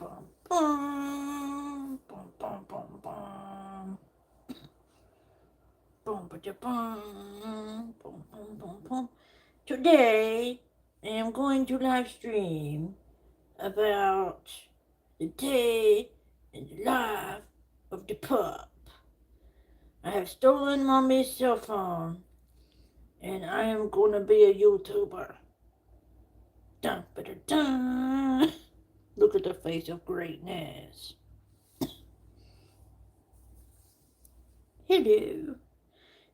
bum, bum, bum, bum, bum, bum. Boom, ba boom, boom, boom, boom, boom. Today, I am going to live stream about the day in the life of the pup. I have stolen mommy's cell phone, and I am gonna be a YouTuber. Dun, ba, da, dun. Look at the face of greatness. Hello.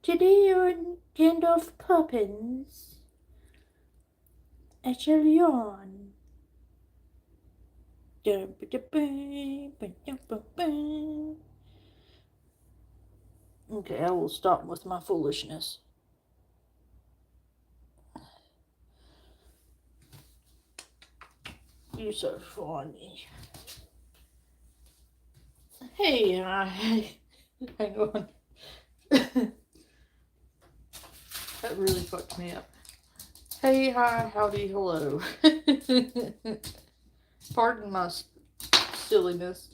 Today on Gandalf Poppins, I shall yawn. Okay, I will stop with my foolishness. You're so funny. Hey, hang on. That really fucked me up. Hey, hi, howdy, hello. Pardon my silliness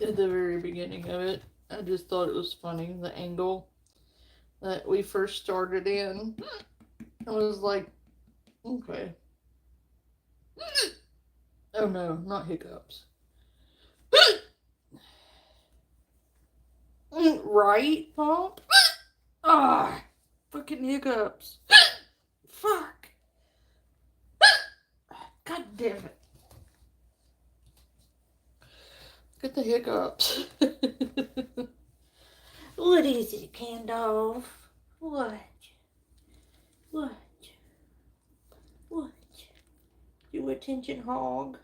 at the very beginning of it. I just thought it was funny, the angle that we first started in. I was like, okay. Oh no, not hiccups. Right, Pop? Ah, fucking hiccups. Fuck. God damn it. Get the hiccups. What is it, Gandalf? What? What? What? You attention hog?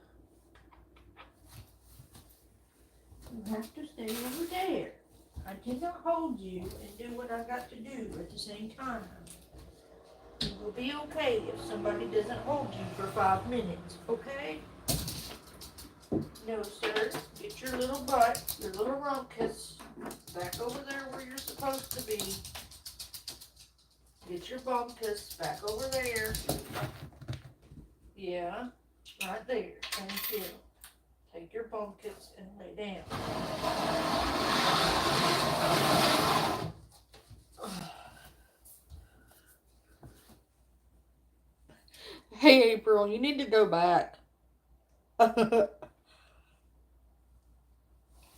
You have to stay over there. I cannot hold you and do what I got to do at the same time. It will be okay if somebody doesn't hold you for 5 minutes, okay? No, sir. Get your little butt, your little rumpus, back over there where you're supposed to be. Get your bumpkus back over there. Yeah, right there. Thank you. Take your bumpkus and lay down. Hey, April, you need to go back.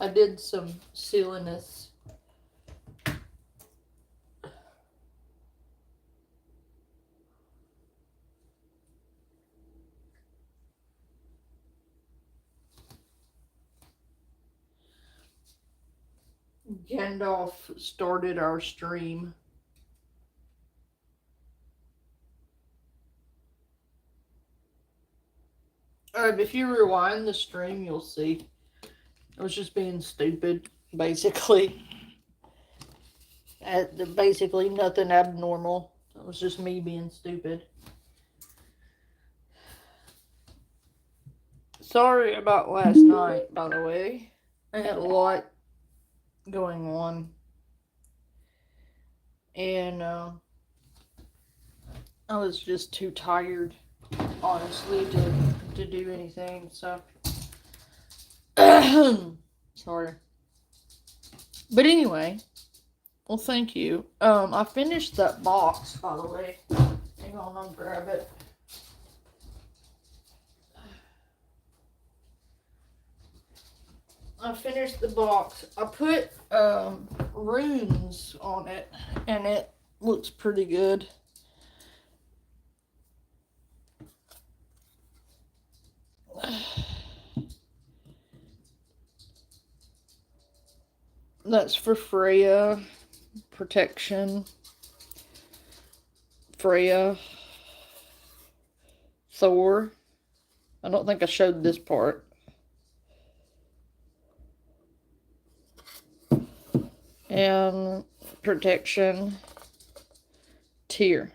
I did some silliness. Gandalf started our stream. If you rewind the stream, you'll see. I was just being stupid, basically. Basically, nothing abnormal. It was just me being stupid. Sorry about last night, by the way. I had a lot going on. And I was just too tired, honestly, to do anything, so. Sorry. But anyway, well, thank you. I finished that box, by the way. Hang on, I'll grab it. I finished the box. I put runes on it, and it looks pretty good. That's for Freya. Protection. Freya. Thor. I don't think I showed this part. And protection. Tyr.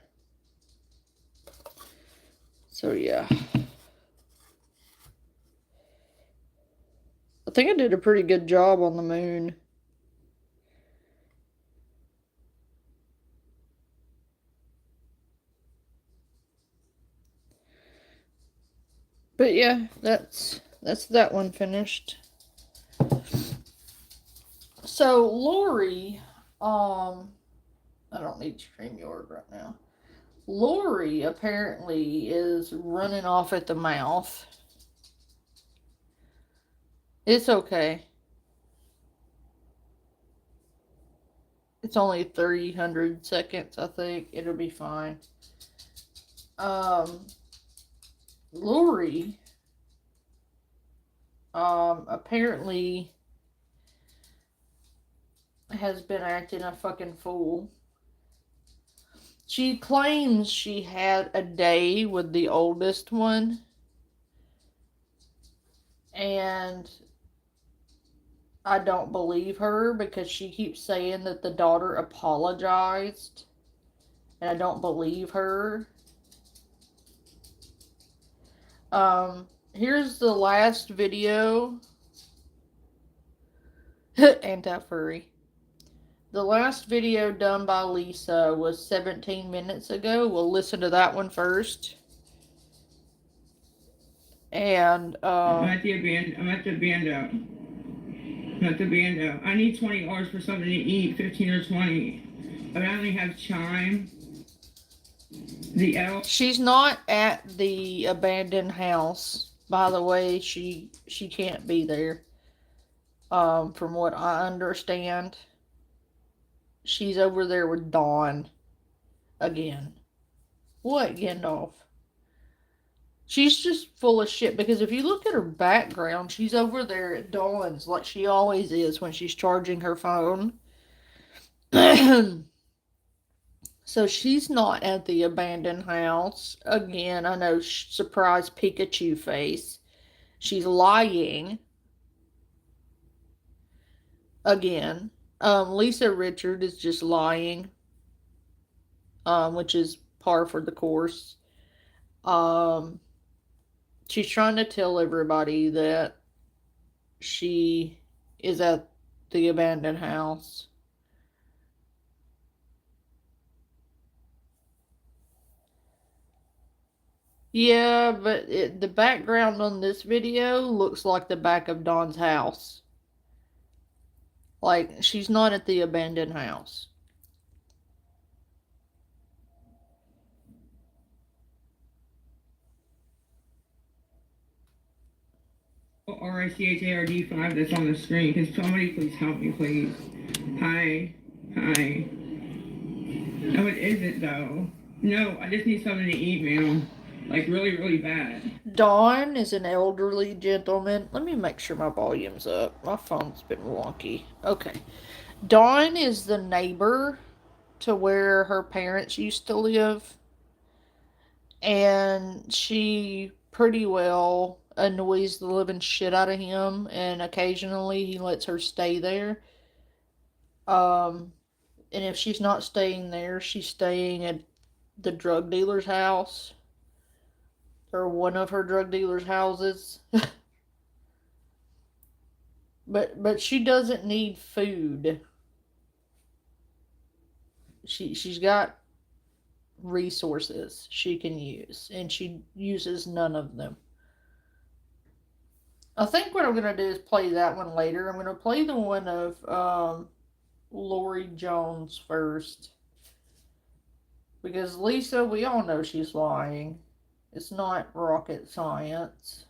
So yeah. I think I did a pretty good job on the moon. But yeah, that's that's that one finished. So Lori, I don't need StreamYard right now. Lori apparently is running off at the mouth. It's okay. It's only 300 seconds, I think. It'll be fine. Lori, apparently has been acting a fucking fool. She claims she had a day with the oldest one, and I don't believe her because she keeps saying that the daughter apologized, and I don't believe her. Here's the last video. Anti-furry. The last video done by Lisa was 17 minutes ago. We'll listen to that one first. And I'm at the bando. I need $20 for something to eat, 15 or 20. But I only have chime. She's not at the abandoned house. By the way, she can't be there. From what I understand. She's over there with Dawn again. What, Gandalf? She's just full of shit because if you look at her background, she's over there at Dawn's like she always is when she's charging her phone. So she's not at the abandoned house. Again, I know, surprise Pikachu face. She's lying. Again. Lisa Richard is just lying. Which is par for the course. She's trying to tell everybody that she is at the abandoned house. Yeah, but the background on this video looks like the back of Dawn's house. Like, she's not at the abandoned house. RICHARD 5 that's on the screen. Can somebody please help me, please? Hi. No, it isn't, though. No, I just need something to eat, ma'am. Like, really, really bad. Dawn is an elderly gentleman. Let me make sure my volume's up. My phone's been wonky. Okay. Dawn is the neighbor to where her parents used to live. And she pretty well annoys the living shit out of him, and occasionally he lets her stay there. And if she's not staying there, she's staying at the drug dealer's house or one of her drug dealer's houses. but she doesn't need food. She's got resources she can use, and she uses none of them. I think what I'm going to do is play that one later. I'm going to play the one of Lori Jones first. Because Lisa, we all know she's lying. It's not rocket science.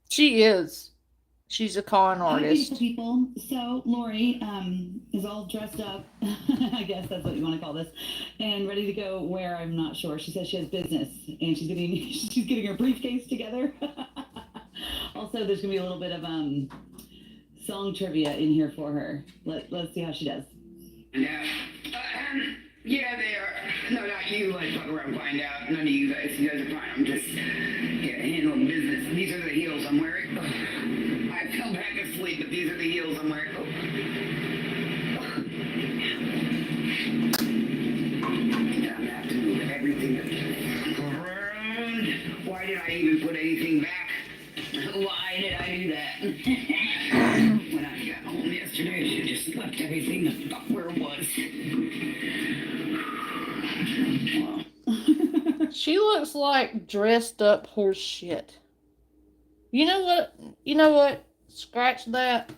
She is. She's a con Hi, artist. beautiful people. So Lori is all dressed up. I guess that's what you want to call this, and ready to go where I'm not sure. She says she has business, and she's getting her briefcase together. Also, there's gonna be a little bit of song trivia in here for her. Let's see how she does. Yeah, they are. No, not you. Let's fuck around and find out. None of you guys. You guys are fine. I'm just handling business. These are the heels I'm wearing. I fell back asleep, but these are the heels I'm wearing. where it was. She looks like dressed up horse shit. You know what? You know what? Scratch that.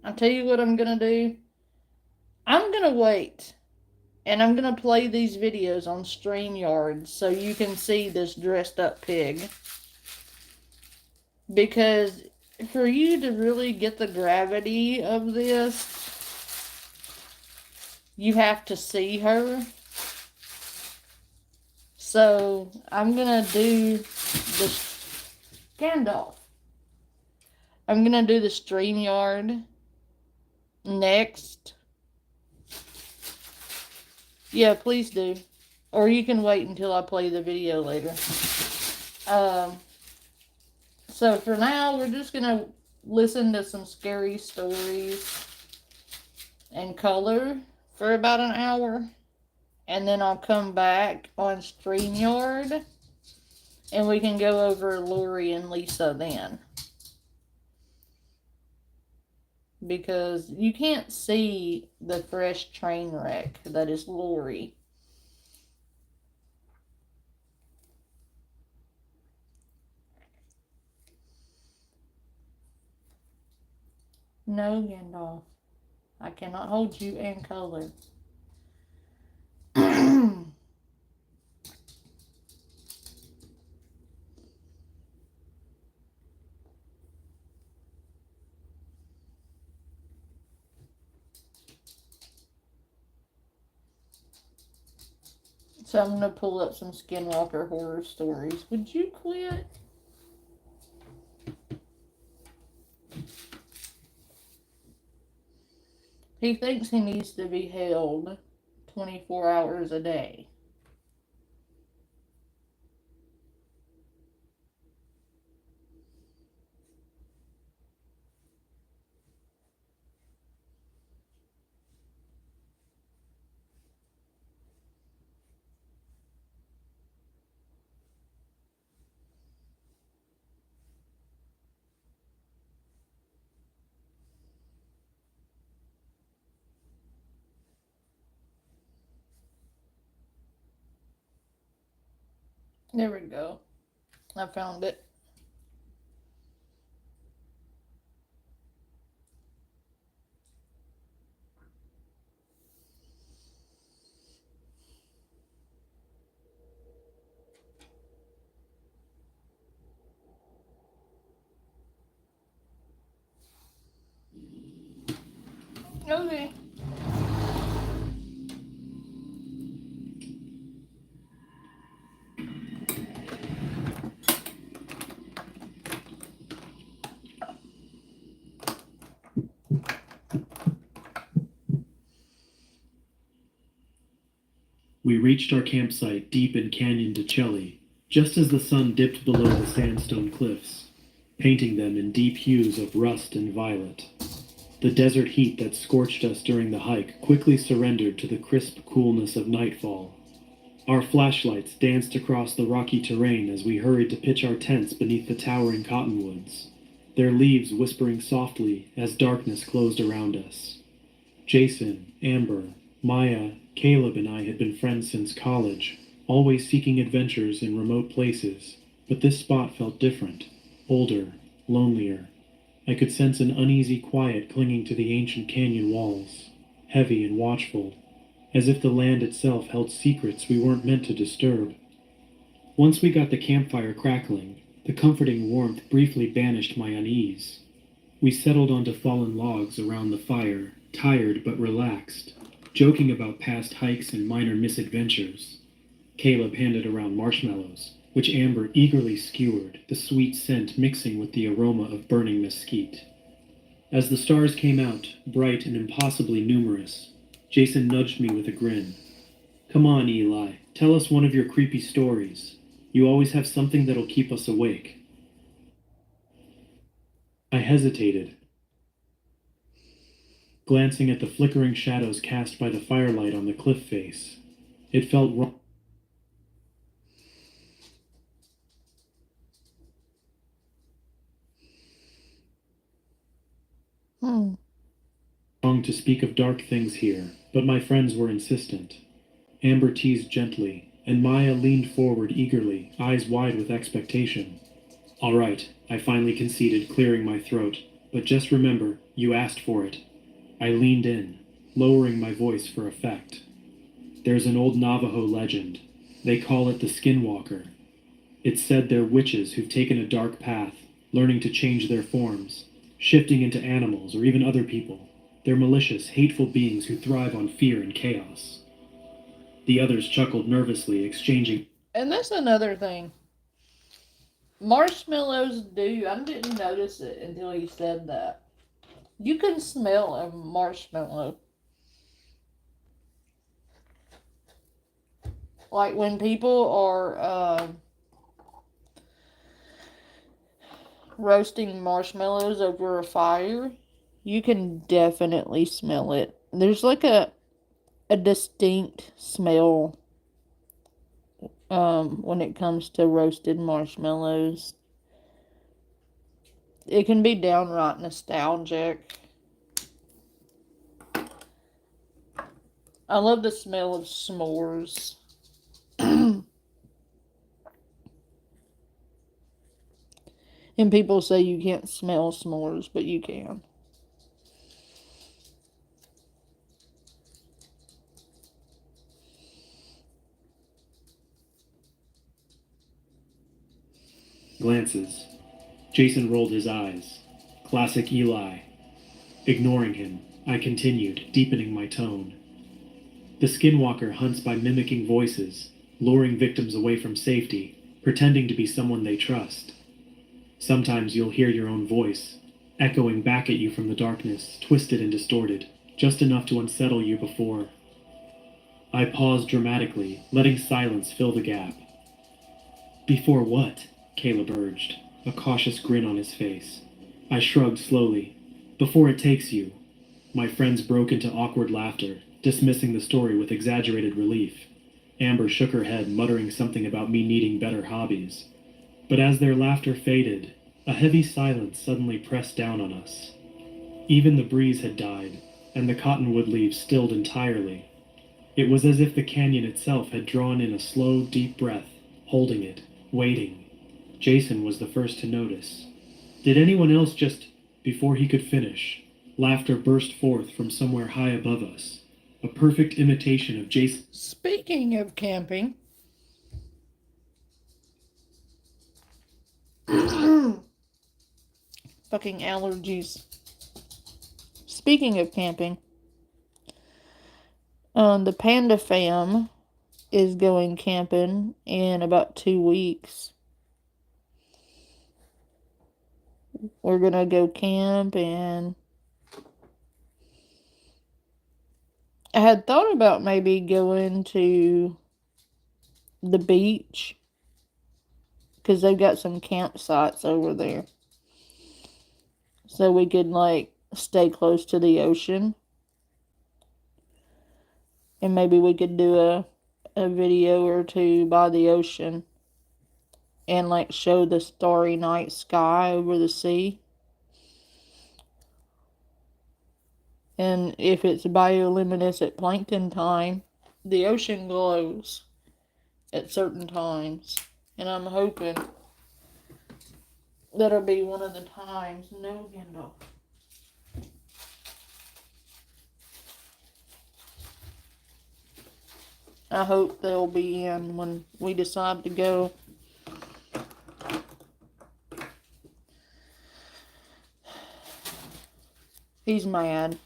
I'll tell you what I'm gonna do. I'm gonna wait. And I'm gonna play these videos on StreamYard so you can see this dressed up pig. Because for you to really get the gravity of this, you have to see her. So I'm gonna do the Gandalf. I'm gonna do the StreamYard next. Yeah, please do. Or you can wait until I play the video later. So for now, we're just gonna listen to some scary stories and color for about an hour. And then I'll come back on StreamYard and we can go over Lori and Lisa then. Because you can't see the fresh train wreck that is Lori. No, Gandalf. I cannot hold you in color. So I'm going to pull up some Skinwalker horror stories. Would you quit? He thinks he needs to be held 24 hours a day. There we go. I found it. Okay. We reached our campsite deep in Canyon de Chelly, just as the sun dipped below the sandstone cliffs, painting them in deep hues of rust and violet. The desert heat that scorched us during the hike quickly surrendered to the crisp coolness of nightfall. Our flashlights danced across the rocky terrain as we hurried to pitch our tents beneath the towering cottonwoods, their leaves whispering softly as darkness closed around us. Jason, Amber, Maya, Caleb, and I had been friends since college, always seeking adventures in remote places, but this spot felt different, older, lonelier. I could sense an uneasy quiet clinging to the ancient canyon walls, heavy and watchful, as if the land itself held secrets we weren't meant to disturb. Once we got the campfire crackling, the comforting warmth briefly banished my unease. We settled onto fallen logs around the fire, tired but relaxed, joking about past hikes and minor misadventures. Caleb handed around marshmallows, which Amber eagerly skewered, the sweet scent mixing with the aroma of burning mesquite. As the stars came out, bright and impossibly numerous, Jason nudged me with a grin. Come on, Eli, tell us one of your creepy stories. You always have something that'll keep us awake. I hesitated, glancing at the flickering shadows cast by the firelight on the cliff face. It felt wrong to speak of dark things here, but my friends were insistent. Amber teased gently, and Maya leaned forward eagerly, eyes wide with expectation. All right, I finally conceded, clearing my throat. But just remember, you asked for it. I leaned in, lowering my voice for effect. There's an old Navajo legend. They call it the Skinwalker. It's said they're witches who've taken a dark path, learning to change their forms, shifting into animals or even other people. They're malicious, hateful beings who thrive on fear and chaos. The others chuckled nervously, exchanging. And that's another thing. Marshmallows do. I didn't notice it until he said that. You can smell a marshmallow. Like when people are roasting marshmallows over a fire, you can definitely smell it. There's like a distinct smell when it comes to roasted marshmallows. It can be downright nostalgic. I love the smell of s'mores. And people say you can't smell s'mores, but you can. Glances. Jason rolled his eyes. Classic Eli. Ignoring him, I continued, deepening my tone. The Skinwalker hunts by mimicking voices, luring victims away from safety, pretending to be someone they trust. Sometimes you'll hear your own voice, echoing back at you from the darkness, twisted and distorted, just enough to unsettle you before. I paused dramatically, letting silence fill the gap. Before what? Caleb urged, a cautious grin on his face. I shrugged slowly. Before it takes you. My friends broke into awkward laughter, dismissing the story with exaggerated relief. Amber shook her head, muttering something about me needing better hobbies. But as their laughter faded, a heavy silence suddenly pressed down on us. Even the breeze had died, and the cottonwood leaves stilled entirely. It was as if the canyon itself had drawn in a slow, deep breath, holding it, waiting. Jason was the first to notice. Did anyone else just, before he could finish, laughter burst forth from somewhere high above us, a perfect imitation of Jason. Speaking of camping, fucking allergies. Speaking of camping, the Panda fam is going camping in about 2 weeks. We're gonna go camp, and I had thought about maybe going to the beach because they've got some campsites over there. So we could like stay close to the ocean. And maybe we could do a video or two by the ocean and like show the starry night sky over the sea. And if it's bioluminescent plankton time, the ocean glows at certain times. And I'm hoping that'll be one of the times. No, Kendall. I hope they'll be in when we decide to go. He's mad.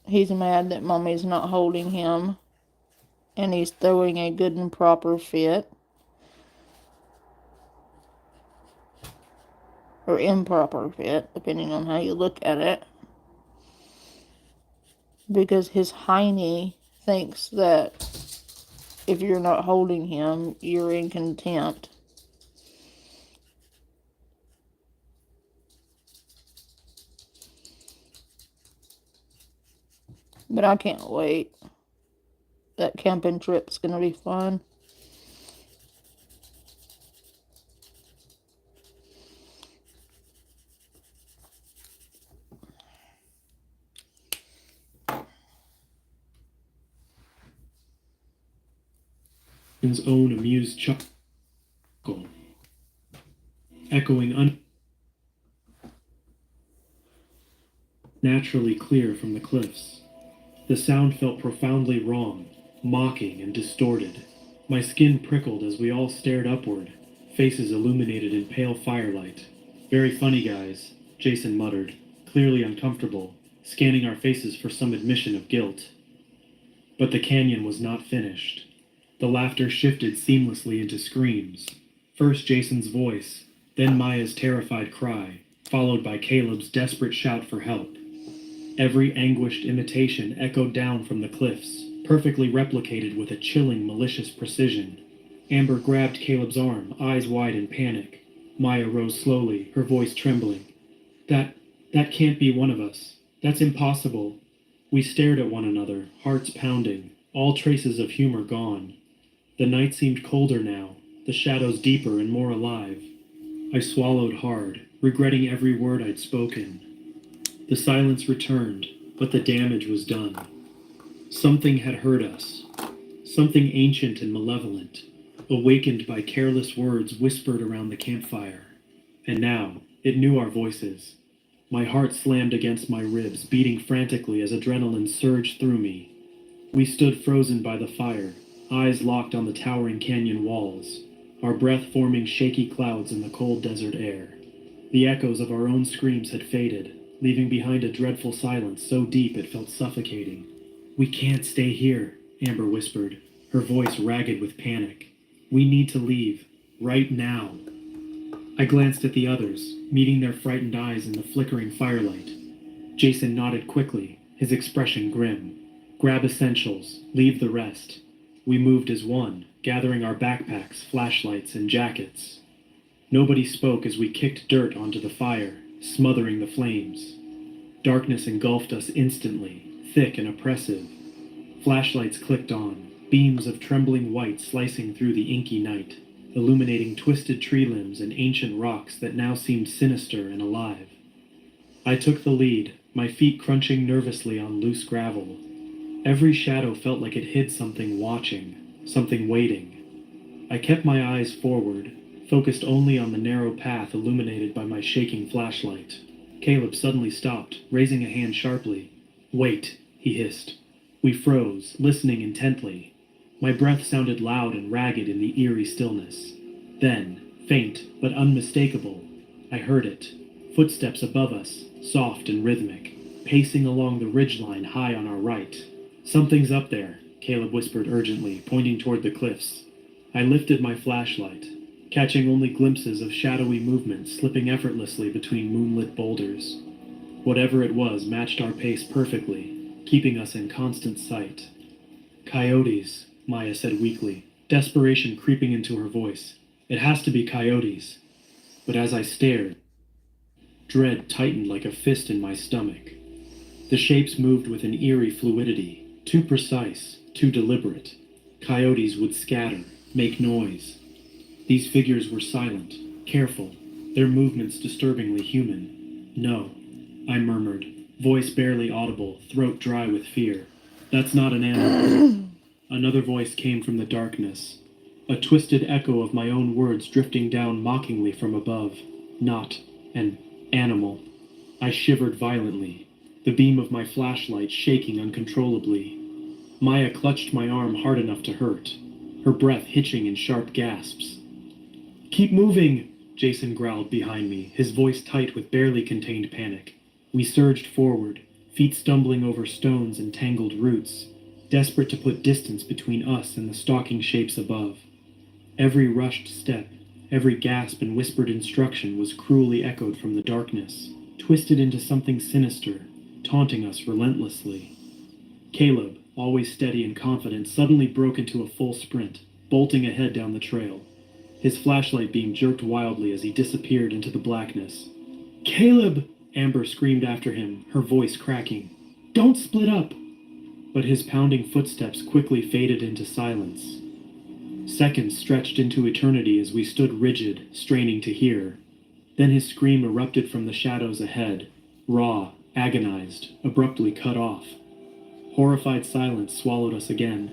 He's mad that Mommy's not holding him. And he's throwing a good and proper fit. Or improper fit, depending on how you look at it. Because his hiney thinks that if you're not holding him, you're in contempt. But I can't wait. That camping trip's gonna be fun. own amused chuckle, echoing unnaturally clear from the cliffs. The sound felt profoundly wrong, mocking and distorted. My skin prickled as we all stared upward, faces illuminated in pale firelight. "Very funny, guys," Jason muttered, clearly uncomfortable, scanning our faces for some admission of guilt. But the canyon was not finished. The laughter shifted seamlessly into screams. First Jason's voice, then Maya's terrified cry, followed by Caleb's desperate shout for help. Every anguished imitation echoed down from the cliffs, perfectly replicated with a chilling, malicious precision. Amber grabbed Caleb's arm, eyes wide in panic. Maya rose slowly, her voice trembling. That can't be one of us. That's impossible." We stared at one another, hearts pounding, all traces of humor gone. The night seemed colder now, the shadows deeper and more alive. I swallowed hard, regretting every word I'd spoken. The silence returned, but the damage was done. Something had hurt us. Something ancient and malevolent, awakened by careless words whispered around the campfire. And now, it knew our voices. My heart slammed against my ribs, beating frantically as adrenaline surged through me. We stood frozen by the fire, eyes locked on the towering canyon walls, our breath forming shaky clouds in the cold desert air. The echoes of our own screams had faded, leaving behind a dreadful silence so deep it felt suffocating. "We can't stay here," Amber whispered, her voice ragged with panic. "We need to leave, right now." I glanced at the others, meeting their frightened eyes in the flickering firelight. Jason nodded quickly, his expression grim. "Grab essentials, leave the rest." We moved as one, gathering our backpacks, flashlights, and jackets. Nobody spoke as we kicked dirt onto the fire, smothering the flames. Darkness engulfed us instantly, thick and oppressive. Flashlights clicked on, beams of trembling white slicing through the inky night, illuminating twisted tree limbs and ancient rocks that now seemed sinister and alive. I took the lead, my feet crunching nervously on loose gravel. Every shadow felt like it hid something watching, something waiting. I kept my eyes forward, focused only on the narrow path illuminated by my shaking flashlight. Caleb suddenly stopped, raising a hand sharply. "Wait," he hissed. We froze, listening intently. My breath sounded loud and ragged in the eerie stillness. Then, faint but unmistakable, I heard it. Footsteps above us, soft and rhythmic, pacing along the ridgeline high on our right. "Something's up there," Caleb whispered urgently, pointing toward the cliffs. I lifted my flashlight, catching only glimpses of shadowy movement slipping effortlessly between moonlit boulders. Whatever it was matched our pace perfectly, keeping us in constant sight. "Coyotes," Maya said weakly, desperation creeping into her voice. "It has to be coyotes." But as I stared, dread tightened like a fist in my stomach. The shapes moved with an eerie fluidity, too precise, too deliberate. Coyotes would scatter, make noise. These figures were silent, careful, their movements disturbingly human. "No," I murmured, voice barely audible, throat dry with fear. "That's not an animal." Another voice came from the darkness, a twisted echo of my own words drifting down mockingly from above. "Not an animal." I shivered violently, the beam of my flashlight shaking uncontrollably. Maya clutched my arm hard enough to hurt, her breath hitching in sharp gasps. "Keep moving," Jason growled behind me, his voice tight with barely contained panic. We surged forward, feet stumbling over stones and tangled roots, desperate to put distance between us and the stalking shapes above. Every rushed step, every gasp and whispered instruction was cruelly echoed from the darkness, twisted into something sinister, taunting us relentlessly. Caleb, always steady and confident, suddenly broke into a full sprint, bolting ahead down the trail. His flashlight beam jerked wildly as he disappeared into the blackness. "Caleb!" Amber screamed after him, her voice cracking. "Don't split up!" But his pounding footsteps quickly faded into silence. Seconds stretched into eternity as we stood rigid, straining to hear. Then his scream erupted from the shadows ahead, raw, agonized, abruptly cut off. Horrified silence swallowed us again.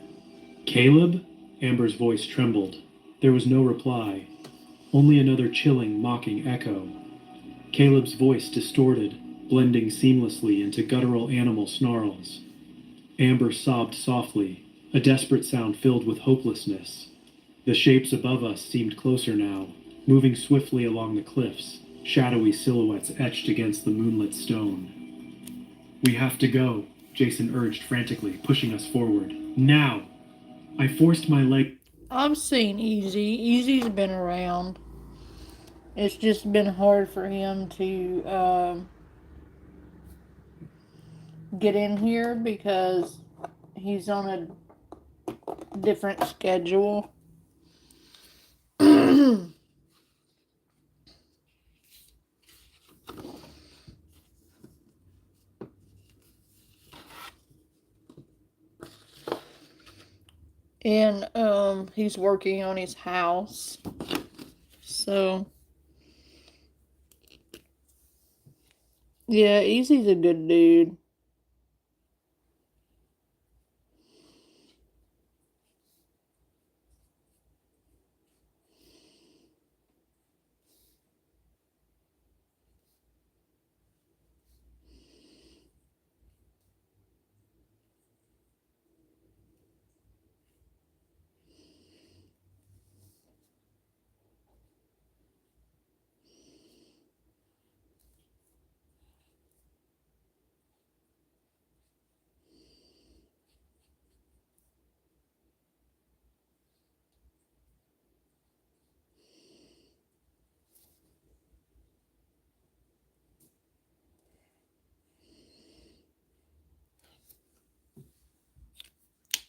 "Caleb?" Amber's voice trembled. There was no reply, only another chilling, mocking echo. Caleb's voice distorted, blending seamlessly into guttural animal snarls. Amber sobbed softly, a desperate sound filled with hopelessness. The shapes above us seemed closer now, moving swiftly along the cliffs, shadowy silhouettes etched against the moonlit stone. We have to go, Jason urged frantically, pushing us forward. Now! I forced my leg. I've seen Easy. Easy's been around. It's just been hard for him to get in here because he's on a different schedule. And he's working on his house. So yeah, Easy's a good dude.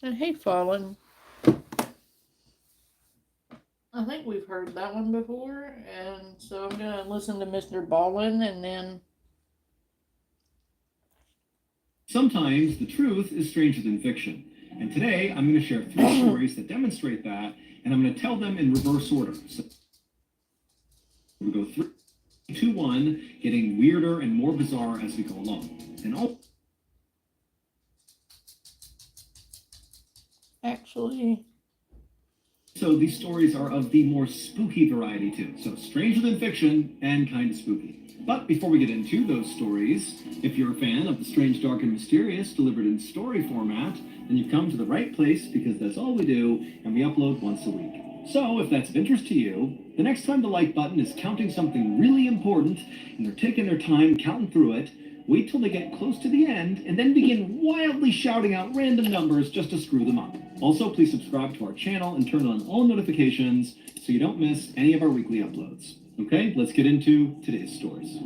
And hey, Fallen. I think we've heard that one before, and so I'm gonna listen to Mr. Ballin and then. Sometimes the truth is stranger than fiction. And today I'm going to share 3 stories that demonstrate that, and I'm going to tell them in reverse order. So we go 3, 2, 1, getting weirder and more bizarre as we go along. And all. Actually. So these stories are of the more spooky variety too. So stranger than fiction and kind of spooky. But before we get into those stories, if you're a fan of the strange, dark, and mysterious delivered in story format, then you've come to the right place because that's all we do, and we upload once a week. So if that's of interest to you, the next time the like button is counting something really important and they're taking their time counting through it, wait till they get close to the end and then begin wildly shouting out random numbers just to screw them up. Also, please subscribe to our channel and turn on all notifications so you don't miss any of our weekly uploads. Okay, let's get into today's stories.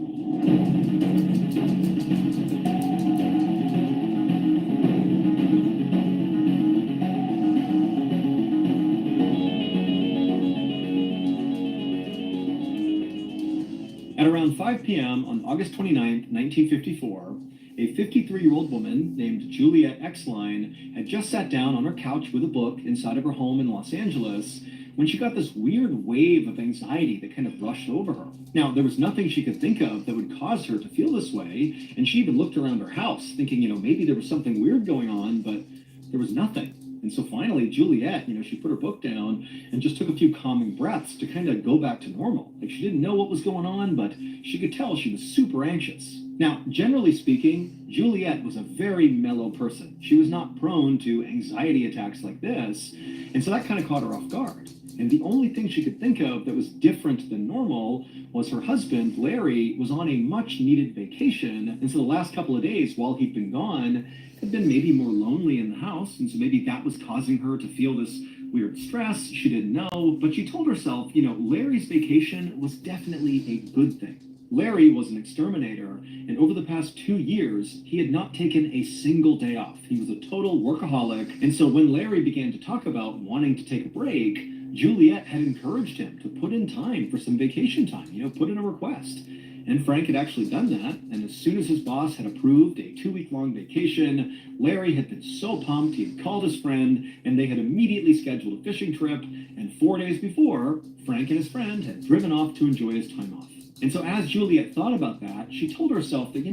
At around 5 p.m. on August 29, 1954, a 53-year-old woman named Juliet Exline had just sat down on her couch with a book inside of her home in Los Angeles when she got this weird wave of anxiety that kind of rushed over her. Now, there was nothing she could think of that would cause her to feel this way, and she even looked around her house thinking, maybe there was something weird going on, but there was nothing. And so finally, Juliet, she put her book down and just took a few calming breaths to kind of go back to normal. Like, she didn't know what was going on, but she could tell she was super anxious. Now, generally speaking, Juliet was a very mellow person. She was not prone to anxiety attacks like this, and so that kind of caught her off guard. And the only thing she could think of that was different than normal was her husband, Larry, was on a much-needed vacation, and so the last couple of days while he'd been gone had been maybe more lonely in the house, and so maybe that was causing her to feel this weird stress. She didn't know, but she told herself, Larry's vacation was definitely a good thing. Larry was an exterminator, and over the past 2 years, he had not taken a single day off. He was a total workaholic, and so when Larry began to talk about wanting to take a break, Juliet had encouraged him to put in time for some vacation time, put in a request. And Frank had actually done that, and as soon as his boss had approved a 2-week-long vacation, Larry had been so pumped he had called his friend, and they had immediately scheduled a fishing trip, and 4 days before, Frank and his friend had driven off to enjoy his time off. And so as Juliet thought about that, she told herself that,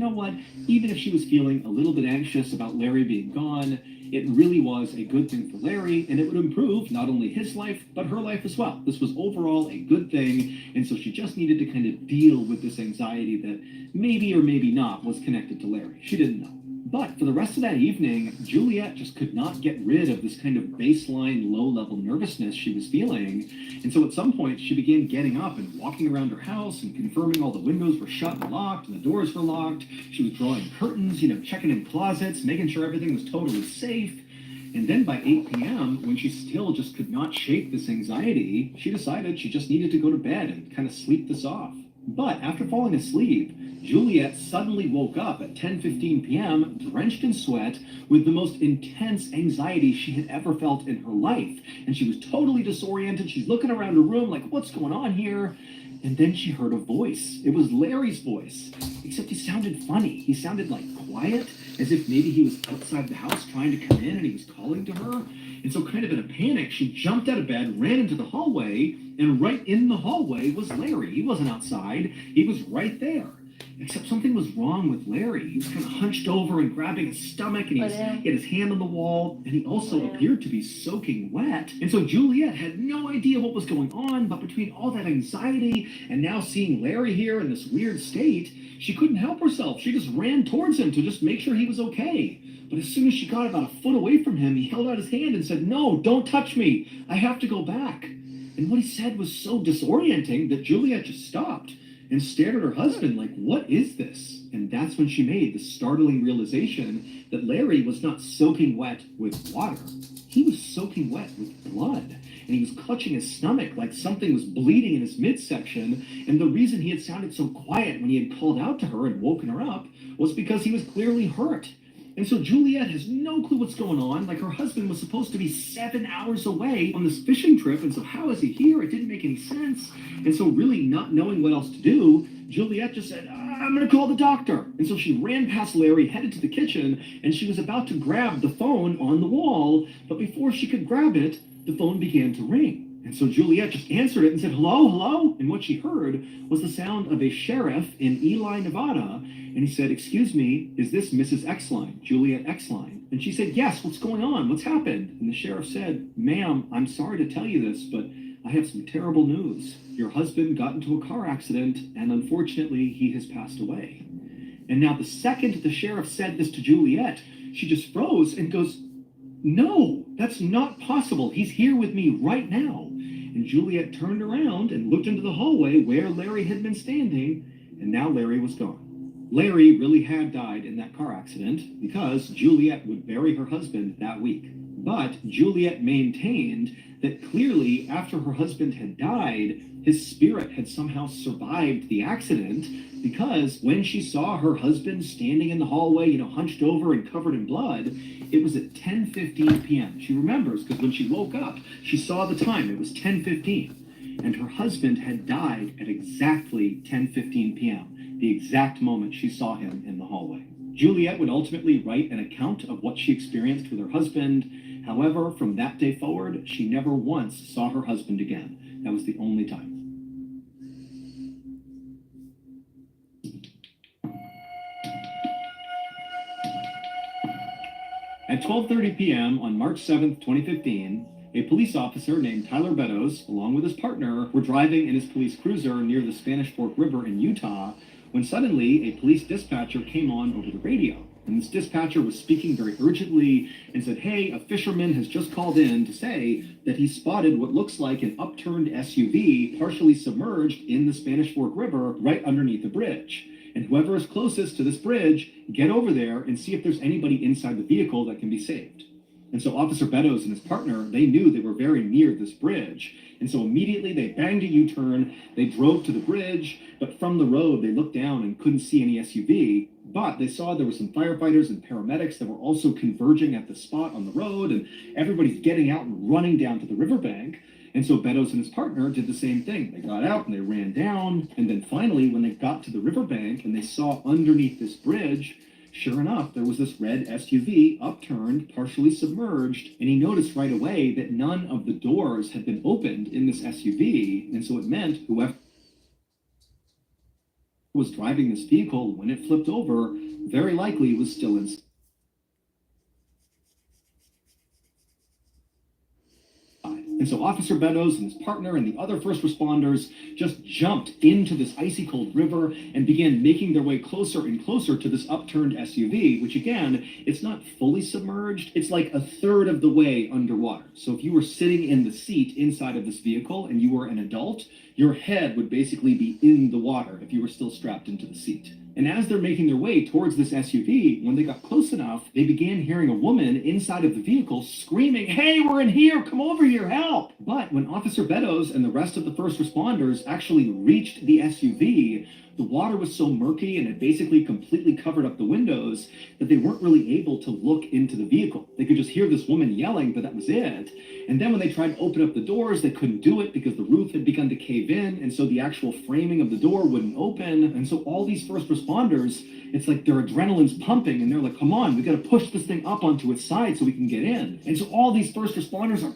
even if she was feeling a little bit anxious about Larry being gone, It really was a good thing for Larry, and it would improve not only his life, but her life as well. This was overall a good thing, and so she just needed to kind of deal with this anxiety that maybe or maybe not was connected to Larry. She didn't know. But for the rest of that evening, Juliet just could not get rid of this kind of baseline low-level nervousness she was feeling. And so at some point, she began getting up and walking around her house and confirming all the windows were shut and locked and the doors were locked. She was drawing curtains, checking in closets, making sure everything was totally safe. And then by 8 p.m., when she still just could not shake this anxiety, she decided she just needed to go to bed and kind of sleep this off. But after falling asleep, Juliet suddenly woke up at 10:15 p.m., drenched in sweat, with the most intense anxiety she had ever felt in her life. And she was totally disoriented. She's looking around her room like, what's going on here? And then she heard a voice. It was Larry's voice, except he sounded funny. He sounded like quiet, as if maybe he was outside the house trying to come in and he was calling to her. And so kind of in a panic, she jumped out of bed, ran into the hallway, and right in the hallway was Larry. He wasn't outside. He was right there. Except something was wrong with Larry. He was kind of hunched over and grabbing his stomach, and he had his hand on the wall, and he also appeared to be soaking wet. And so Juliet had no idea what was going on, but between all that anxiety and now seeing Larry here in this weird state, she couldn't help herself. She just ran towards him to just make sure he was okay. But as soon as she got about a foot away from him, he held out his hand and said, "No, don't touch me. I have to go back." And what he said was so disorienting that Juliet just stopped and stared at her husband like, what is this? And that's when she made the startling realization that Larry was not soaking wet with water. He was soaking wet with blood. And he was clutching his stomach like something was bleeding in his midsection. And the reason he had sounded so quiet when he had called out to her and woken her up was because he was clearly hurt. And so Juliet has no clue what's going on. Like, her husband was supposed to be 7 hours away on this fishing trip. And so how is he here? It didn't make any sense. And so really not knowing what else to do, Juliet just said, I'm going to call the doctor. And so she ran past Larry, headed to the kitchen, and she was about to grab the phone on the wall. But before she could grab it, the phone began to ring. And so Juliet just answered it and said, hello, hello. And what she heard was the sound of a sheriff in Ely, Nevada. And he said, excuse me, is this Mrs. Exline, Juliet Exline? And she said, yes, what's going on? What's happened? And the sheriff said, ma'am, I'm sorry to tell you this, but I have some terrible news. Your husband got into a car accident, and unfortunately, he has passed away. And now the second the sheriff said this to Juliet, she just froze and goes, no, that's not possible. He's here with me right now. And Juliet turned around and looked into the hallway where Larry had been standing, and now Larry was gone. Larry really had died in that car accident because Juliet would bury her husband that week. But Juliet maintained that clearly after her husband had died, his spirit had somehow survived the accident, because when she saw her husband standing in the hallway, hunched over and covered in blood, it was at 10:15 p.m. She remembers because when she woke up, she saw the time. It was 10:15. And her husband had died at exactly 10:15 p.m., the exact moment she saw him in the hallway. Juliet would ultimately write an account of what she experienced with her husband. However, from that day forward, she never once saw her husband again. That was the only time. At 12:30 p.m. on March 7th, 2015, a police officer named Tyler Beddoes, along with his partner, were driving in his police cruiser near the Spanish Fork River in Utah when suddenly a police dispatcher came on over the radio. And this dispatcher was speaking very urgently and said, hey, a fisherman has just called in to say that he spotted what looks like an upturned SUV partially submerged in the Spanish Fork River right underneath the bridge. And whoever is closest to this bridge, get over there and see if there's anybody inside the vehicle that can be saved. And so Officer Beddoes and his partner, they knew they were very near this bridge. And so immediately they banged a U-turn, they drove to the bridge, but from the road they looked down and couldn't see any SUV. But they saw there were some firefighters and paramedics that were also converging at the spot on the road, and everybody's getting out and running down to the riverbank. And so Beddoes and his partner did the same thing. They got out and they ran down. And then finally, when they got to the riverbank and they saw underneath this bridge, sure enough, there was this red SUV upturned, partially submerged. And he noticed right away that none of the doors had been opened in this SUV. And so it meant whoever was driving this vehicle, when it flipped over, very likely was still inside. And so Officer Beddoes and his partner and the other first responders just jumped into this icy cold river and began making their way closer and closer to this upturned SUV, which again, it's not fully submerged. It's like a third of the way underwater. So if you were sitting in the seat inside of this vehicle and you were an adult, your head would basically be in the water if you were still strapped into the seat. And as they're making their way towards this SUV, when they got close enough, they began hearing a woman inside of the vehicle screaming, "Hey, we're in here! Come over here, help!" But when Officer Beddoes and the rest of the first responders actually reached the SUV, the water was so murky and it basically completely covered up the windows that they weren't really able to look into the vehicle. They could just hear this woman yelling, but that was it. And then when they tried to open up the doors, they couldn't do it because the roof had begun to cave in, and so the actual framing of the door wouldn't open. And so all these first responders, it's like their adrenaline's pumping, and they're like, come on, we got to push this thing up onto its side so we can get in. And so all these first responders are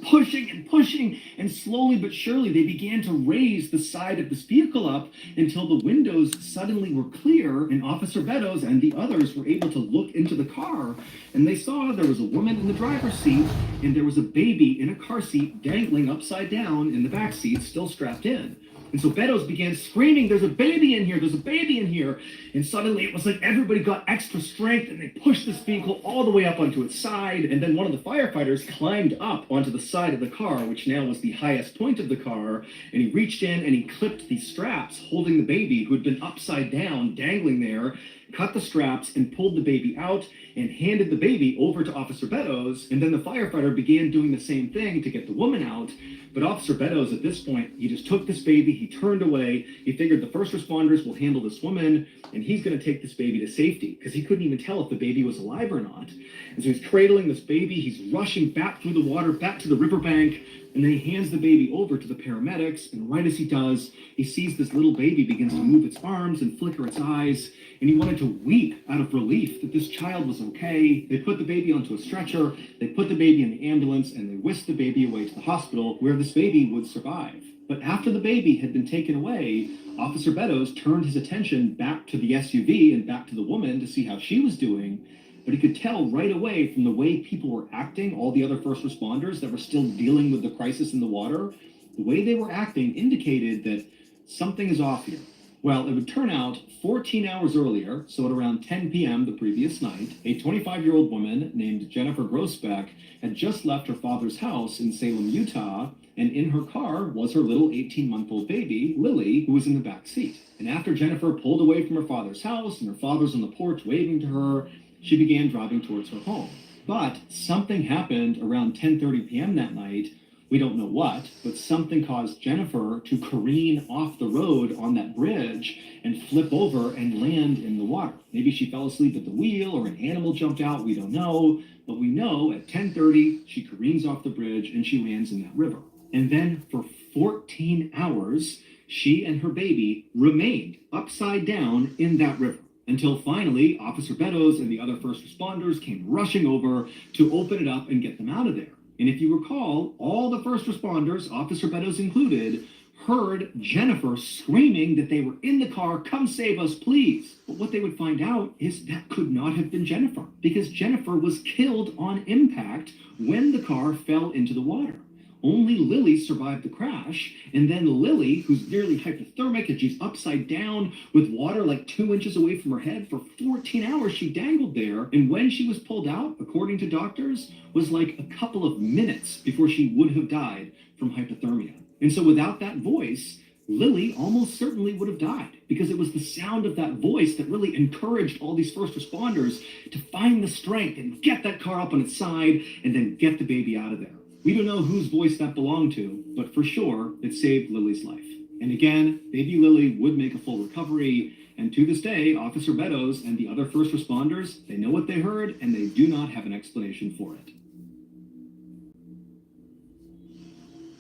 pushing, and slowly but surely they began to raise the side of this vehicle up until the windows suddenly were clear, and Officer Beddoes and the others were able to look into the car, and they saw there was a woman in the driver's seat, and there was a baby in a car seat dangling upside down in the back seat, still strapped in. And so Beddoes began screaming, "There's a baby in here, there's a baby in here." And suddenly it was like everybody got extra strength and they pushed this vehicle all the way up onto its side. And then one of the firefighters climbed up onto the side of the car, which now was the highest point of the car. And he reached in and he clipped the straps holding the baby who had been upside down, dangling there, cut the straps and pulled the baby out and handed the baby over to Officer Beddoes. And then the firefighter began doing the same thing to get the woman out. But Officer Beddoes, at this point, he just took this baby, he turned away, he figured the first responders will handle this woman, and he's going to take this baby to safety, because he couldn't even tell if the baby was alive or not. And so he's cradling this baby, he's rushing back through the water, back to the riverbank, and then he hands the baby over to the paramedics, and right as he does, he sees this little baby begins to move its arms and flicker its eyes, and he wanted to weep out of relief that this child was okay. They put the baby onto a stretcher, they put the baby in the ambulance, and they whisked the baby away to the hospital where this baby would survive. But after the baby had been taken away, Officer Beddoes turned his attention back to the SUV and back to the woman to see how she was doing. But he could tell right away from the way people were acting, all the other first responders that were still dealing with the crisis in the water, the way they were acting indicated that something is off here. Well, it would turn out 14 hours earlier, so at around 10 p.m. the previous night, a 25-year-old woman named Jennifer Grossbeck had just left her father's house in Salem, Utah, and in her car was her little 18-month-old baby, Lily, who was in the back seat. And after Jennifer pulled away from her father's house and her father's on the porch waving to her, she began driving towards her home. But something happened around 10:30 p.m. that night. We don't know what, but something caused Jennifer to careen off the road on that bridge and flip over and land in the water. Maybe she fell asleep at the wheel or an animal jumped out, we don't know. But we know at 10:30, she careens off the bridge and she lands in that river. And then for 14 hours, she and her baby remained upside down in that river. Until finally, Officer Beddoes and the other first responders came rushing over to open it up and get them out of there. And if you recall, all the first responders, Officer Beddoes included, heard Jennifer screaming that they were in the car, "Come save us, please." But what they would find out is that could not have been Jennifer, because Jennifer was killed on impact when the car fell into the water. Only Lily survived the crash, and then Lily, who's nearly hypothermic and she's upside down with water like 2 inches away from her head, for 14 hours she dangled there, and when she was pulled out, according to doctors, was like a couple of minutes before she would have died from hypothermia. And so without that voice, Lily almost certainly would have died, because it was the sound of that voice that really encouraged all these first responders to find the strength and get that car up on its side and then get the baby out of there. We don't know whose voice that belonged to, but for sure, it saved Lily's life. And again, baby Lily would make a full recovery, and to this day, Officer Beddoes and the other first responders, they know what they heard, and they do not have an explanation for it.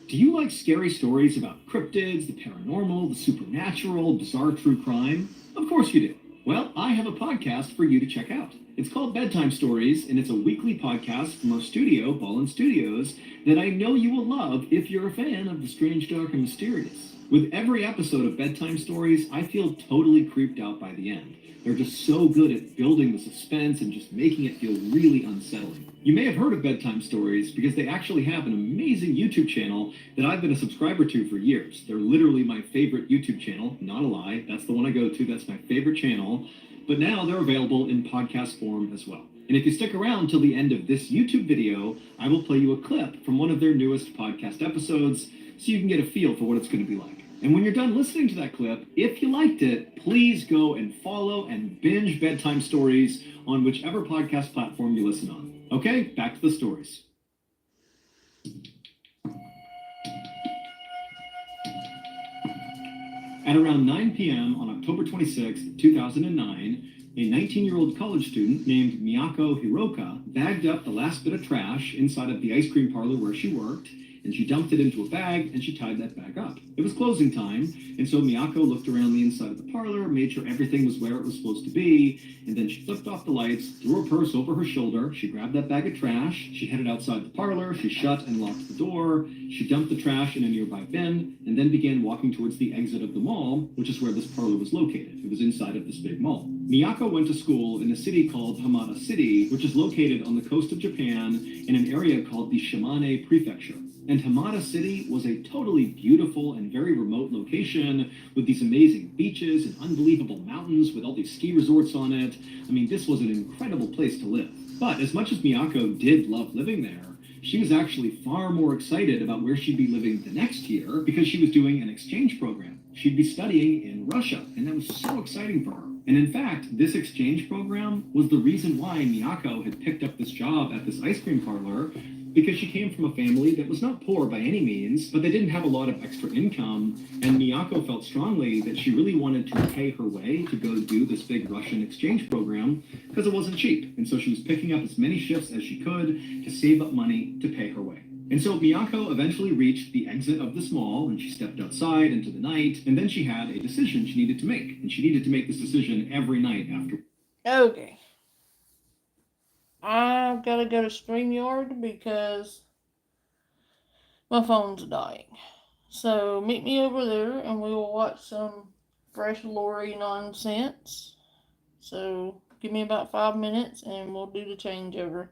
Do you like scary stories about cryptids, the paranormal, the supernatural, bizarre true crime? Of course you do. Well, I have a podcast for you to check out. It's called Bedtime Stories, and it's a weekly podcast from our studio, Ballin Studios, that I know you will love if you're a fan of the strange, dark, and mysterious. With every episode of Bedtime Stories, I feel totally creeped out by the end. They're just so good at building the suspense and just making it feel really unsettling. You may have heard of Bedtime Stories because they actually have an amazing YouTube channel that I've been a subscriber to for years. They're literally my favorite YouTube channel, not a lie. That's the one I go to, that's my favorite channel. But now they're available in podcast form as well. And if you stick around till the end of this YouTube video, I will play you a clip from one of their newest podcast episodes so you can get a feel for what it's going to be like. And when you're done listening to that clip, if you liked it, please go and follow and binge Bedtime Stories on whichever podcast platform you listen on. Okay, back to the stories. At around 9 p.m. on October 26, 2009, a 19-year-old college student named Miyako Hiroka bagged up the last bit of trash inside of the ice cream parlor where she worked, and she dumped it into a bag, and she tied that bag up. It was closing time, and so Miyako looked around the inside of the parlor, made sure everything was where it was supposed to be, and then she flipped off the lights, threw her purse over her shoulder, she grabbed that bag of trash, she headed outside the parlor, she shut and locked the door, she dumped the trash in a nearby bin, and then began walking towards the exit of the mall, which is where this parlor was located. It was inside of this big mall. Miyako went to school in a city called Hamada City, which is located on the coast of Japan in an area called the Shimane Prefecture. And Hamada City was a totally beautiful and very remote location with these amazing beaches and unbelievable mountains with all these ski resorts on it. I mean, this was an incredible place to live. But as much as Miyako did love living there, she was actually far more excited about where she'd be living the next year because she was doing an exchange program. She'd be studying in Russia, and that was so exciting for her. And in fact, this exchange program was the reason why Miyako had picked up this job at this ice cream parlor, because she came from a family that was not poor by any means, but they didn't have a lot of extra income, and Miyako felt strongly that she really wanted to pay her way to go do this big Russian exchange program because it wasn't cheap. And so she was picking up as many shifts as she could to save up money to pay her way. And so Miyako eventually reached the exit of this mall, and she stepped outside into the night, and then she had a decision she needed to make. And she needed to make this decision every night after. Okay. I've got to go to StreamYard because my phone's dying. So meet me over there and we will watch some fresh Lori nonsense. So give me about 5 minutes and we'll do the changeover.